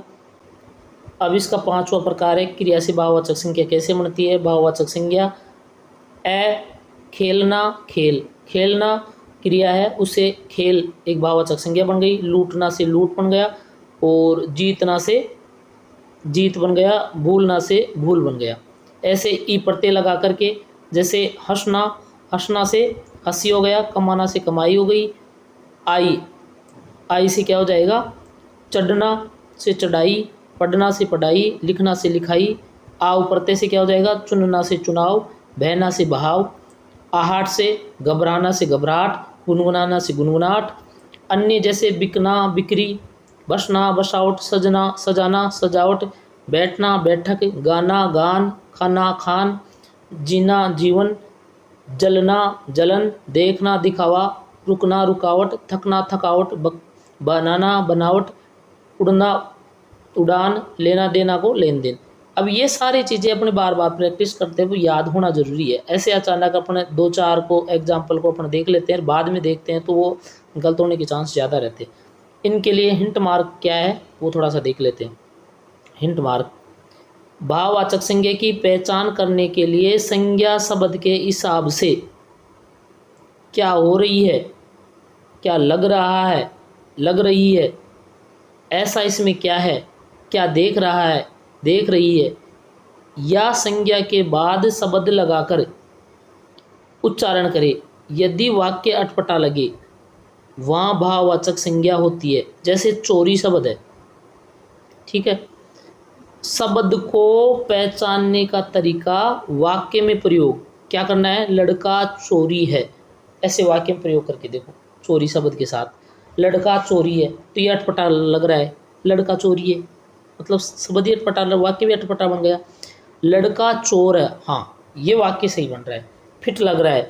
अब इसका पांचवा प्रकार है क्रिया से भाववाचक संज्ञा कैसे बनती है। भाववाचक संज्ञा खेलना खेल। खेलना क्रिया है, उससे खेल एक भाववाचक संज्ञा बन गई। लूटना से लूट बन गया, और जीतना से जीत बन गया। भूलना से भूल बन गया। ऐसे ई प्रत्यय लगा करके, जैसे हंसना, हंसना से हंसी हो गया। कमाना से कमाई हो गई। आई, आई से क्या हो जाएगा, चढ़ना से चढ़ाई। पढ़ना से पढ़ाई। लिखना से लिखाई। आव प्रत्यय से क्या हो जाएगा, चुनना से चुनाव। बहना से बहाव। आहट से घबराना से घबराहट। गुनगुनाना से गुनगुनाहट। अन्य जैसे बिकना बिक्री। बसना बसावट। सजना सजाना सजावट। बैठना बैठक। गाना गान। खाना खान। जीना जीवन। जलना जलन। देखना दिखावा। रुकना रुकावट। थकना थकावट। बनाना बनावट। उड़ना उड़ान, लेना देना को लेन देन। अब ये सारी चीज़ें अपने बार बार प्रैक्टिस करते हुए याद होना ज़रूरी है। ऐसे अचानक अपने 2-4 को एग्जाम्पल को अपन देख लेते हैं, बाद में देखते हैं तो वो गलत होने के चांस ज़्यादा रहते हैं। इनके लिए हिंट मार्क क्या है वो थोड़ा सा देख लेते हैं। हिंट मार्क, भाववाचक संज्ञा की पहचान करने के लिए संज्ञा शब्द के हिसाब से क्या हो रही है, क्या लग रहा है, लग रही है, ऐसा इसमें क्या है, क्या देख रहा है, देख रही है, या संज्ञा के बाद शब्द लगाकर उच्चारण करे। यदि वाक्य अटपटा लगे वहाँ भाववाचक संज्ञा होती है। जैसे चोरी शब्द है, ठीक है, शब्द को पहचानने का तरीका वाक्य में प्रयोग क्या करना है, लड़का चोरी है, ऐसे वाक्य में प्रयोग करके देखो। चोरी शब्द के साथ लड़का चोरी है तो ये अटपटा लग रहा है, लड़का चोरी है, मतलब शब्द ही अटपटा, वाक्य भी अटपटा बन गया। लड़का चोर है, हाँ ये वाक्य सही बन रहा है, फिट लग रहा है।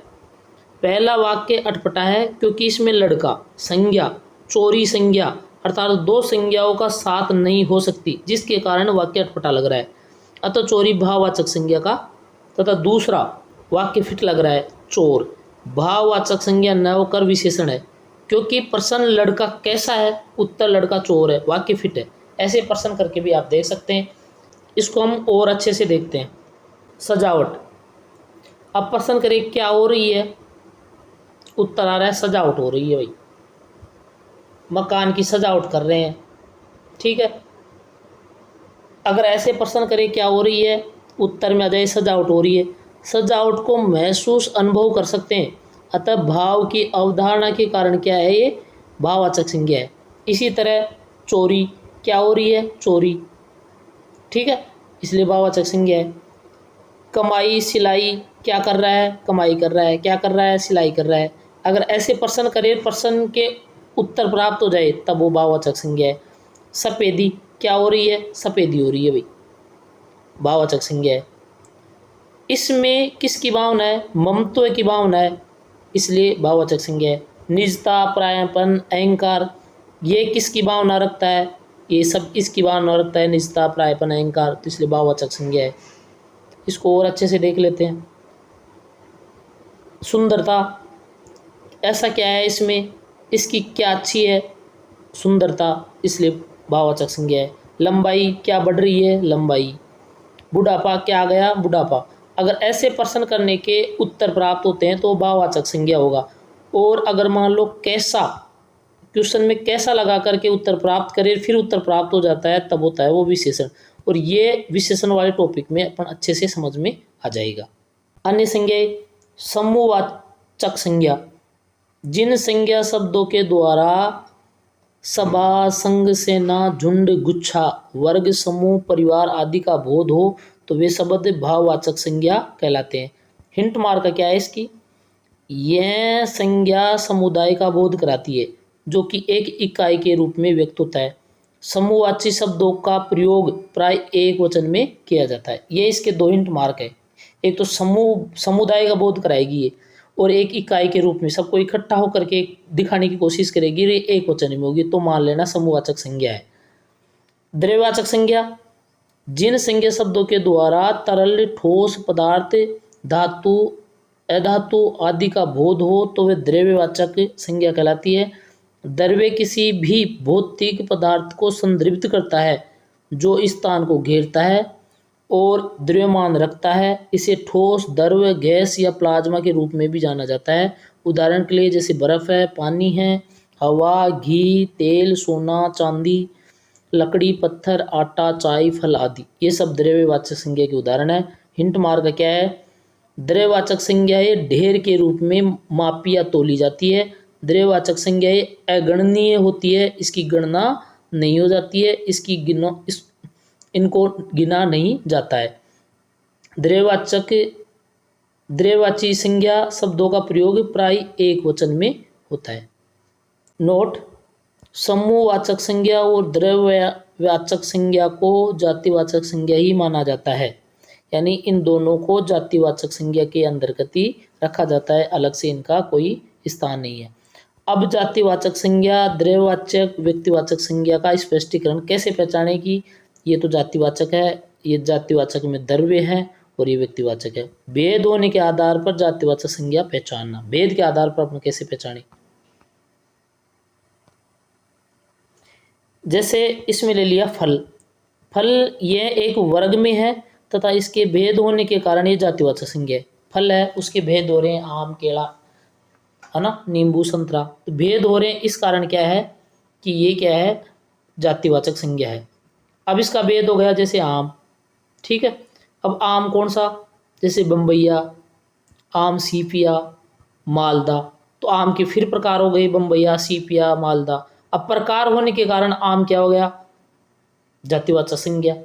पहला वाक्य अटपटा है क्योंकि इसमें लड़का संज्ञा, चोरी संज्ञा, अर्थात दो संज्ञाओं का साथ नहीं हो सकती, जिसके कारण वाक्य अटपटा लग रहा है, अतः चोरी भाववाचक संज्ञा का। तथा दूसरा वाक्य फिट लग रहा है, चोर भाववाचक संज्ञा न होकर विशेषण है, क्योंकि प्रश्न लड़का कैसा है, उत्तर लड़का चोर है, वाक्य फिट है। ऐसे प्रश्न करके भी आप देख सकते हैं। इसको हम और अच्छे से देखते हैं। सजावट, अब प्रश्न करें क्या हो रही है, उत्तर आ रहा है सजावट हो रही है भाई, मकान की सजावट कर रहे हैं, ठीक है। अगर ऐसे प्रश्न करें क्या हो रही है, उत्तर में आ जाए सजावट हो रही है। सजावट को महसूस अनुभव कर सकते हैं, अतः भाव की अवधारणा के कारण क्या है, ये भाववाचक संज्ञा है। इसी तरह चोरी, क्या हो रही है, चोरी, ठीक है, इसलिए भाववाचक संज्ञा है। कमाई सिलाई, क्या कर रहा है, कमाई कर रहा है, क्या कर रहा है, सिलाई कर रहा है। अगर ऐसे प्रश्न करें, प्रश्न के उत्तर प्राप्त हो जाए तब वो भाववाचक संज्ञा है। सफेदी, क्या हो रही है, सफेदी हो रही है भाई, भाववाचक संज्ञा है। इसमें किसकी भावना है, ममत्व की भावना है, इसलिए भाववाचक संज्ञा है। निजता, परायापन, अहंकार, ये किसकी भावना रखता है, ये सब इसकी भावना रखता है, निजता, परायापन, अहंकार, तो इसलिए भाववाचक संज्ञा है। इसको और अच्छे से देख लेते हैं। सुंदरता, ऐसा क्या है इसमें, इसकी क्या अच्छी है, सुंदरता, इसलिए भाववाचक संज्ञा है। लंबाई, क्या बढ़ रही है, लंबाई। बुढ़ापा, क्या आ गया, बुढ़ापा। अगर ऐसे प्रश्न करने के उत्तर प्राप्त होते हैं तो भाववाचक संज्ञा होगा। और अगर मान लो कैसा, क्वेश्चन में कैसा लगा करके उत्तर प्राप्त करें फिर उत्तर प्राप्त हो जाता है, तब होता है वो विशेषण। और ये विशेषण वाले टॉपिक में अपन अच्छे से समझ में आ जाएगा। अन्य संज्ञाएं, समूहवाचक संज्ञा, जिन संज्ञा शब्दों के द्वारा सभा, संघ, सेना, झुंड, गुच्छा, वर्ग, समूह, परिवार आदि का बोध हो तो वे शब्द भाववाचक संज्ञा कहलाते हैं। हिंट मार्क क्या है इसकी, यह संज्ञा समुदाय का बोध कराती है जो कि एक इकाई के रूप में व्यक्त होता है। समूहवाची शब्दों का प्रयोग प्राय एक वचन में किया जाता है। ये इसके दो हिंट मार्क है, एक तो समुदाय का बोध कराएगी ये, और एक इकाई के रूप में सबको इकट्ठा होकर के दिखाने की कोशिश करेगी, ये एक वचन में होगी, तो मान लेना समूहवाचक संज्ञा है। द्रव्यवाचक संज्ञा, जिन संज्ञा शब्दों के द्वारा तरल, ठोस पदार्थ, धातु, अधातु आदि का बोध हो तो वे द्रव्यवाचक संज्ञा कहलाती है। द्रव्य किसी भी भौतिक पदार्थ को संदर्भित करता है जो स्थान को घेरता है और द्रव्यमान रखता है। इसे ठोस, द्रव, गैस या प्लाज्मा के रूप में भी जाना जाता है। उदाहरण के लिए जैसे बर्फ है, पानी है, हवा, घी, तेल, सोना, चांदी, लकड़ी, पत्थर, आटा, चाय, फल आदि, ये सब द्रव्यवाचक संज्ञा के उदाहरण है। हिंट मार्क क्या है, द्रव्यवाचक संज्ञाएं ढेर के रूप में मापी या तोली जाती है। द्रव्यवाचक संज्ञाएं अगणनीय होती है, इसकी गणना नहीं हो जाती है, इनको गिना नहीं जाता है। द्रव्यवाची संज्ञा शब्दों का प्रयोग प्राय एक वचन में होता है। नोट, समूहवाचक संज्ञा और द्रव्यवाचक संज्ञा को जातिवाचक संज्ञा ही माना जाता है, यानी इन दोनों को जातिवाचक संज्ञा के अंतर्गत ही रखा जाता है, अलग से इनका कोई स्थान नहीं है। अब जातिवाचक संज्ञा, द्रव्यवाचक, व्यक्तिवाचक संज्ञा का स्पष्टीकरण कैसे पहचाने कि ये तो जातिवाचक है, ये जातिवाचक में द्रव्य है और ये व्यक्तिवाचक है। भेद होने के आधार पर जातिवाचक संज्ञा पहचानना। भेद के आधार पर अपन कैसे पहचाने? जैसे इसमें ले लिया फल। फल ये एक वर्ग में है तथा इसके भेद होने के कारण ये जातिवाचक संज्ञा है। फल है, उसके भेद हो रहे हैं आम, केला, है ना, नींबू, संतरा। तो भेद हो रहे हैं इस कारण क्या है कि ये क्या है, जातिवाचक संज्ञा है। अब इसका भेद हो गया जैसे आम, ठीक है। अब आम कौन सा? जैसे बम्बैया, आम सीपिया, मालदा। तो आम के फिर प्रकार हो गए, बम्बैया, सीपिया, मालदा। अब प्रकार होने के कारण आम क्या हो गया, जातिवाचक संज्ञा।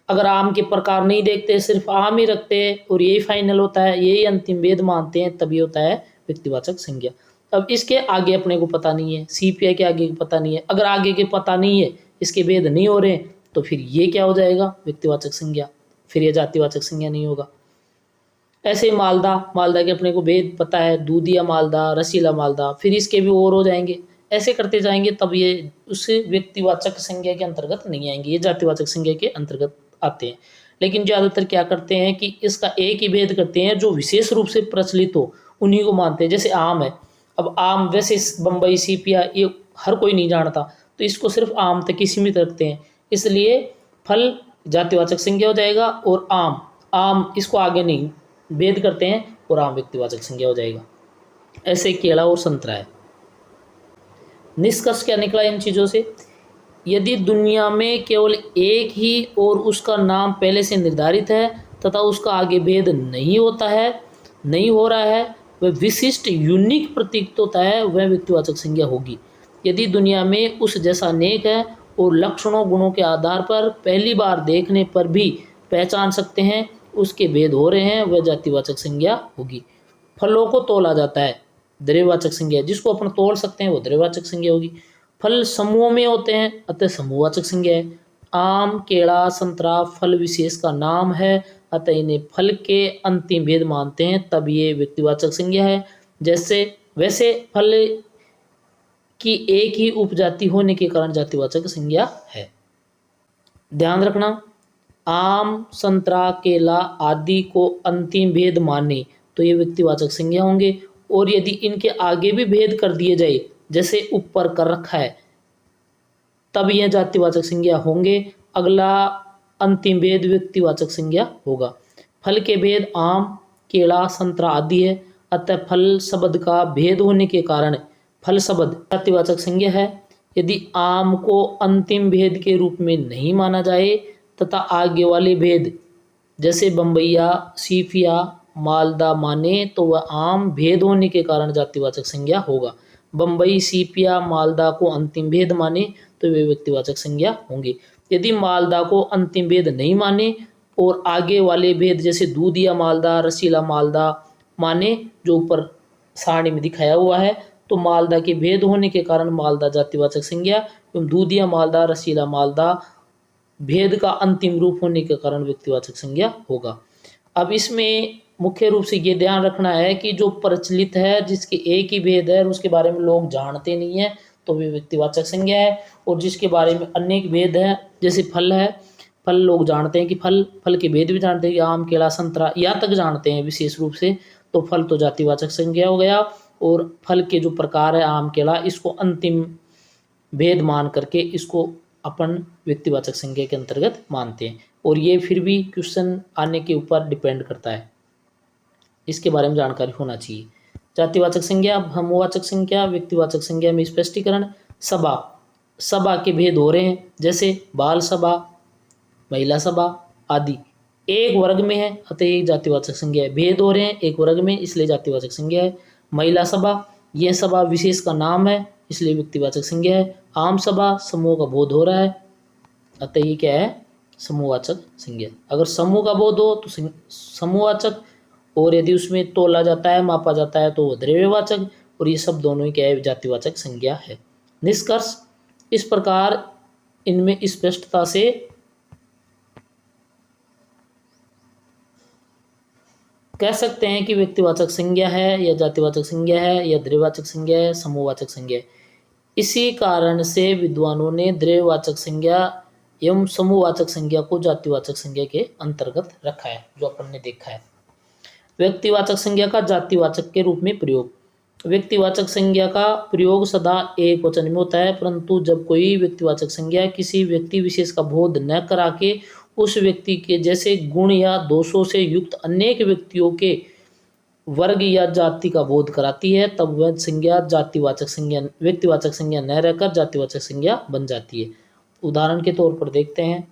अगर आम के प्रकार नहीं देखते, सिर्फ आम ही रखते और यही फाइनल होता है, यही अंतिम भेद मानते हैं, तभी होता है व्यक्तिवाचक संज्ञा। अब इसके आगे अपने को पता नहीं है, सीपीआई के आगे पता नहीं है। अगर आगे के पता नहीं है, इसके भेद नहीं हो रहे, तो फिर ये क्या हो जाएगा, व्यक्तिवाचक संज्ञा। फिर ये जातिवाचक संज्ञा नहीं होगा। ऐसे मालदा, मालदा के अपने को भेद पता है, दूधिया मालदा, रसीला मालदा, फिर इसके भी और हो जाएंगे। ऐसे करते जाएंगे, तब ये उस व्यक्तिवाचक संज्ञा के अंतर्गत नहीं आएंगे, ये जातिवाचक संज्ञा के अंतर्गत आते हैं। लेकिन ज़्यादातर क्या करते हैं कि इसका एक ही भेद करते हैं, जो विशेष रूप से प्रचलित हो उन्हीं को मानते हैं। जैसे आम है, अब आम वैसे बम्बई, सीपिया, ये हर कोई नहीं जानता, तो इसको सिर्फ आम तक ही सीमित रखते हैं। इसलिए फल जातिवाचक संज्ञा हो जाएगा और आम, आम इसको आगे नहीं भेद करते हैं और आम व्यक्तिवाचक संज्ञा हो जाएगा। ऐसे केला और संतरा है। निष्कर्ष क्या निकला इन चीज़ों से? यदि दुनिया में केवल एक ही और उसका नाम पहले से निर्धारित है तथा उसका आगे भेद नहीं होता है, नहीं हो रहा है, वह विशिष्ट यूनिक प्रतीक होता है, वह व्यक्तिवाचक संज्ञा होगी। यदि दुनिया में उस जैसा अनेक है और लक्षणों गुणों के आधार पर पहली बार देखने पर भी पहचान सकते हैं, उसके भेद हो रहे हैं, वह जातिवाचक संज्ञा होगी। फलों को तोला जाता है, द्रव्यवाचक संज्ञा। जिसको अपन तोल सकते हैं वो द्रव्यवाचक संज्ञा होगी। फल समूह में होते हैं, अतः समूहवाचक संज्ञा है। आम, केला, संतरा फल विशेष का नाम है, अतः इन्हें फल के अंतिम भेद मानते हैं, तब ये व्यक्तिवाचक संज्ञा है। जैसे वैसे फल की एक ही उपजाति होने के कारण जातिवाचक संज्ञा है। ध्यान रखना, आम, संतरा, केला आदि को अंतिम भेद माने तो ये व्यक्तिवाचक संज्ञा होंगे, और यदि इनके आगे भी भेद कर दिए जाए, जैसे ऊपर कर रखा है, तब यह जातिवाचक संज्ञा होंगे। अगला अंतिम भेद व्यक्तिवाचक संज्ञा होगा। फल के भेद आम, केला, संतरा आदि है, अतः फल शब्द का भेद होने के कारण फल शब्द जातिवाचक संज्ञा है। यदि आम को अंतिम भेद के रूप में नहीं माना जाए तथा आगे वाले भेद जैसे बम्बैया, सीफिया, मालदा माने, तो वह आम भेद होने के कारण जातिवाचक संज्ञा होगा। बम्बई, सीपिया, मालदा को अंतिम भेद माने तो वे व्यक्तिवाचक संज्ञा होंगे। यदि मालदा को अंतिम भेद नहीं माने और आगे वाले भेद जैसे दूधिया मालदा, रसीला मालदा माने, जो ऊपर सारणी में दिखाया हुआ है, तो मालदा के भेद होने के कारण मालदा जातिवाचक संज्ञा एवं दूधिया मालदा, रसीला मालदा भेद का अंतिम रूप होने के कारण व्यक्तिवाचक संज्ञा होगा। अब इसमें मुख्य रूप से ये ध्यान रखना है कि जो प्रचलित है, जिसके एक ही भेद है और उसके बारे में लोग जानते नहीं है, तो वे व्यक्तिवाचक संज्ञा है। और जिसके बारे में अनेक भेद है, जैसे फल है, फल लोग जानते हैं कि फल के भेद भी जानते हैं कि आम, केला, संतरा, यहाँ तक जानते हैं विशेष रूप से, तो फल तो जातिवाचक संज्ञा हो गया। और फल के जो प्रकार है आम, केला, इसको अंतिम भेद मान करके इसको अपन व्यक्तिवाचक संज्ञा के अंतर्गत मानते हैं। और ये फिर भी क्वेश्चन आने के ऊपर डिपेंड करता है, इसके बारे में जानकारी होना चाहिए। जातिवाचक संज्ञा, समूहवाचक संज्ञा, व्यक्तिवाचक संज्ञा में स्पष्टीकरण। सभा, सभा के भेद हो रहे हैं, जैसे बाल सभा, महिला सभा आदि एक वर्ग में है, अतः एक जातिवाचक संज्ञा है। भेद हो रहे हैं एक वर्ग में, इसलिए जातिवाचक संज्ञा है। महिला सभा, यह सभा विशेष का नाम है, इसलिए व्यक्तिवाचक संज्ञा है। आम सभा, समूह का बोध हो रहा है, अतः ये क्या है, समूहवाचक संज्ञा। अगर समूह का बोध हो तो समूहवाचक, और यदि उसमें तोला जाता है, मापा जाता है, तो वो द्रव्यवाचक, और ये सब दोनों ही क्या है, जातिवाचक संज्ञा है। निष्कर्ष, इस प्रकार इनमें स्पष्टता से कह सकते हैं कि व्यक्तिवाचक संज्ञा है या जातिवाचक संज्ञा है या द्रव्यवाचक संज्ञा है, समूहवाचक संज्ञा है। इसी कारण से विद्वानों ने द्रव्यवाचक संज्ञा एवं समूहवाचक संज्ञा को जातिवाचक संज्ञा के अंतर्गत रखा है, जो अपन ने देखा है। व्यक्तिवाचक संज्ञा का जातिवाचक के रूप में प्रयोग। व्यक्तिवाचक संज्ञा का प्रयोग सदा एक वचन में होता है, परंतु जब कोई व्यक्तिवाचक संज्ञा किसी व्यक्ति विशेष का बोध न करा के उस व्यक्ति के जैसे गुण या दोषों से युक्त अनेक व्यक्तियों के वर्ग या जाति का बोध कराती है, तब वह संज्ञा जातिवाचक संज्ञा व्यक्तिवाचक संज्ञा न रहकर जातिवाचक संज्ञा बन जाती है। उदाहरण के तौर पर देखते हैं,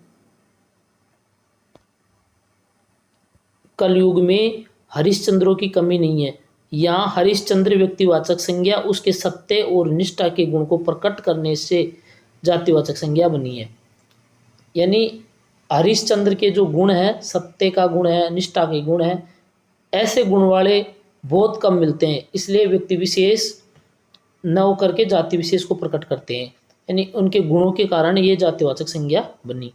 कलयुग में हरिश्चंद्रों की कमी नहीं है। यहाँ हरिश्चंद्र व्यक्तिवाचक संज्ञा उसके सत्य और निष्ठा के गुण को प्रकट करने से जातिवाचक संज्ञा बनी है। यानी हरिश्चंद्र के जो गुण है, सत्य का गुण है, निष्ठा के गुण है, ऐसे गुण वाले बहुत कम मिलते हैं, इसलिए व्यक्ति विशेष न होकर के जाति विशेष को प्रकट करते हैं। यानी उनके गुणों के कारण ये जातिवाचक संज्ञा बनी।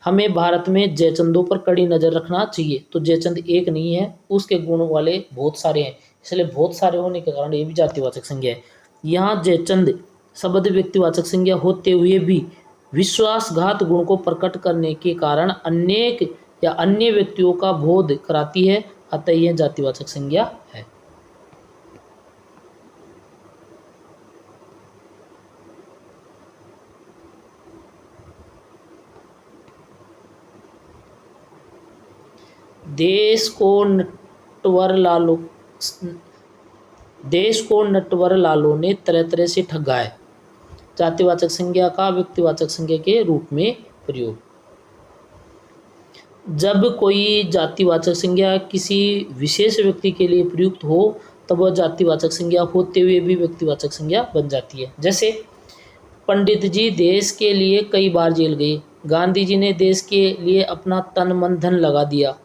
हमें भारत में जयचंदों पर कड़ी नज़र रखना चाहिए। तो जयचंद एक नहीं है, उसके गुण वाले बहुत सारे हैं, इसलिए बहुत सारे होने के कारण ये भी जातिवाचक संज्ञा है। यहाँ जयचंद शब्द व्यक्तिवाचक संज्ञा होते हुए भी विश्वासघात गुण को प्रकट करने के कारण अनेक या अन्य व्यक्तियों का बोध कराती है, अतः यह जातिवाचक संज्ञा है। देश को नटवर लालों ने तरह तरह से ठगा है। जातिवाचक संज्ञा का व्यक्तिवाचक संज्ञा के रूप में प्रयोग। जब कोई जातिवाचक संज्ञा किसी विशेष व्यक्ति के लिए प्रयुक्त हो तब वह जातिवाचक संज्ञा होते हुए भी व्यक्तिवाचक संज्ञा बन जाती है। जैसे पंडित जी देश के लिए कई बार जेल गए, गांधी जी ने देश के लिए अपना तन मन धन लगा दिया।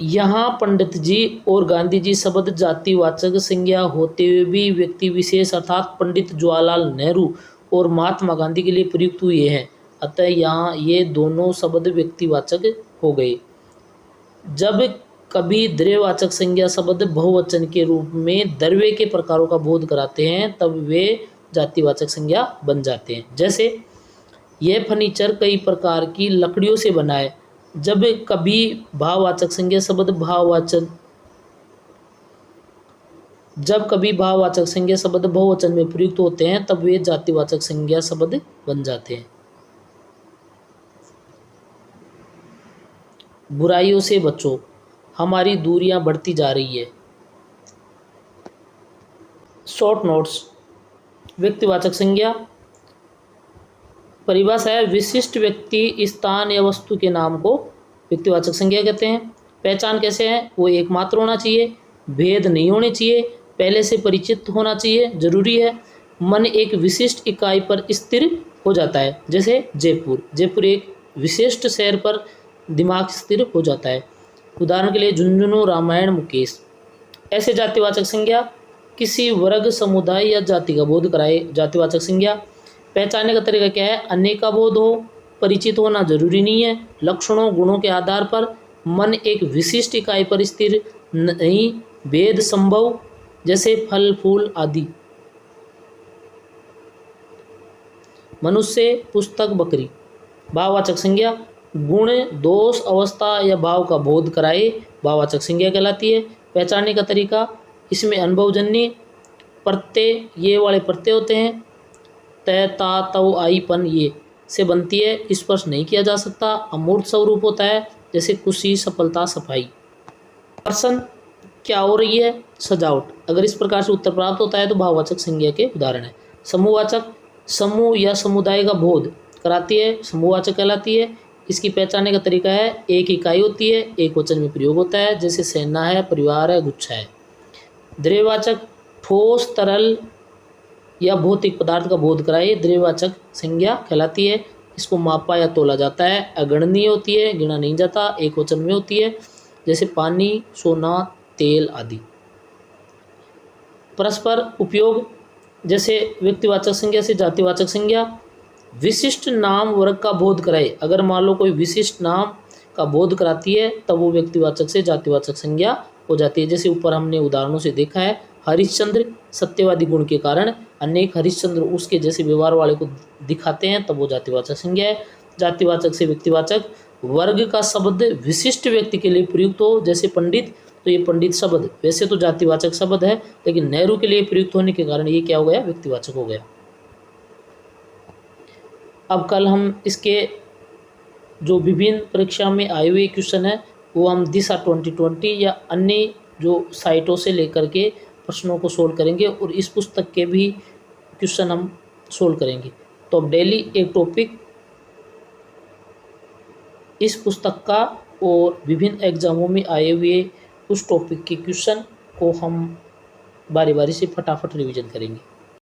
यहाँ पंडित जी और गांधी जी शब्द जातिवाचक संज्ञा होते हुए भी व्यक्ति विशेष अर्थात पंडित जवाहरलाल नेहरू और महात्मा गांधी के लिए प्रयुक्त हुए हैं, अतः यहाँ ये दोनों शब्द व्यक्तिवाचक हो गए। जब कभी द्रव्यवाचक संज्ञा शब्द बहुवचन के रूप में द्रव्य के प्रकारों का बोध कराते हैं तब वे जातिवाचक संज्ञा बन जाते हैं। जैसे यह फर्नीचर कई प्रकार की लकड़ियों से बना है। जब कभी भाववाचक संज्ञा शब्द बहुवचन में प्रयुक्त होते हैं तब वे जातिवाचक संज्ञा शब्द बन जाते हैं। बुराइयों से बचो, हमारी दूरियां बढ़ती जा रही है। Short notes. व्यक्तिवाचक संज्ञा परिभाषा है, विशिष्ट व्यक्ति स्थान या वस्तु के नाम को व्यक्तिवाचक संज्ञा कहते हैं। पहचान कैसे है, वो एकमात्र होना चाहिए, भेद नहीं होने चाहिए, पहले से परिचित होना चाहिए, जरूरी है। मन एक विशिष्ट इकाई पर स्थिर हो जाता है। जैसे जयपुर एक विशिष्ट शहर पर दिमाग स्थिर हो जाता है। उदाहरण के लिए झुंझुनू, रामायण, मुकेश। ऐसे जातिवाचक संज्ञा किसी वर्ग, समुदाय या जाति का बोध कराए। जातिवाचक संज्ञा पहचानने का तरीका क्या है, अनेक का बोध हो, परिचित होना जरूरी नहीं है, लक्षणों गुणों के आधार पर, मन एक विशिष्ट इकाई पर स्थिर नहीं, भेद संभव, जैसे फल फूल आदि। मनुष्य, पुस्तक, बकरी। भाववाचक संज्ञा गुण, दोष, अवस्था या भाव का बोध कराए, भाववाचक संज्ञा कहलाती है। पहचानने का तरीका, इसमें अनुभवजन्य प्रत्यय, ये वाले प्रत्यय होते हैं, तय, ता, तव, आई, पन, ये से बनती है, स्पर्श नहीं किया जा सकता, अमूर्त स्वरूप होता है, जैसे खुशी, सफलता, सफाई। प्रश्न, क्या हो रही है, सजावट। अगर इस प्रकार से उत्तर प्राप्त होता है तो भाववाचक संज्ञा के उदाहरण है। समूहवाचक समूह या समुदाय का बोध कराती है, समूहवाचक कहलाती है। इसकी पहचानने का तरीका है, एक इकाई होती है, एक वचन में प्रयोग होता है, जैसे सेना है, परिवार है, गुच्छा है। द्रव्यवाचक ठोस, तरल या भौतिक पदार्थ का बोध कराए, द्रव्यवाचक संज्ञा कहलाती है। इसको मापा या तोला जाता है, अगणनीय होती है, गिना नहीं जाता, एक वचन में होती है, जैसे पानी, सोना, तेल आदि। परस्पर उपयोग, जैसे व्यक्तिवाचक संज्ञा से जातिवाचक संज्ञा, विशिष्ट नाम वर्ग का बोध कराए। अगर मान लो कोई विशिष्ट नाम का बोध कराती है तब वो व्यक्तिवाचक से जातिवाचक संज्ञा हो जाती है। जैसे ऊपर हमने उदाहरणों से देखा है, हरिश्चंद्र सत्यवादी गुण के कारण अनेक हरिश्चंद्र उसके जैसे व्यवहार वाले को दिखाते हैं, तब वो जातिवाचक संज्ञा है। जातिवाचक से व्यक्तिवाचक, वर्ग का शब्द विशिष्ट व्यक्ति के लिए प्रयुक्त हो, जैसे पंडित, तो ये पंडित शब्द वैसे तो जातिवाचक शब्द है, लेकिन नेहरू के लिए प्रयुक्त होने के कारण ये क्या हो गया, व्यक्तिवाचक हो गया। अब कल हम इसके जो विभिन्न परीक्षा में आए हुए क्वेश्चन है वो हम दिशा 2020 या अन्य जो साइटों से लेकर के प्रश्नों को सोल्व करेंगे और इस पुस्तक के भी क्वेश्चन हम सोल्व करेंगे। तो अब डेली एक टॉपिक इस पुस्तक का और विभिन्न एग्जामों में आए हुए उस टॉपिक के क्वेश्चन को हम बारी बारी से फटाफट रिवीजन करेंगे।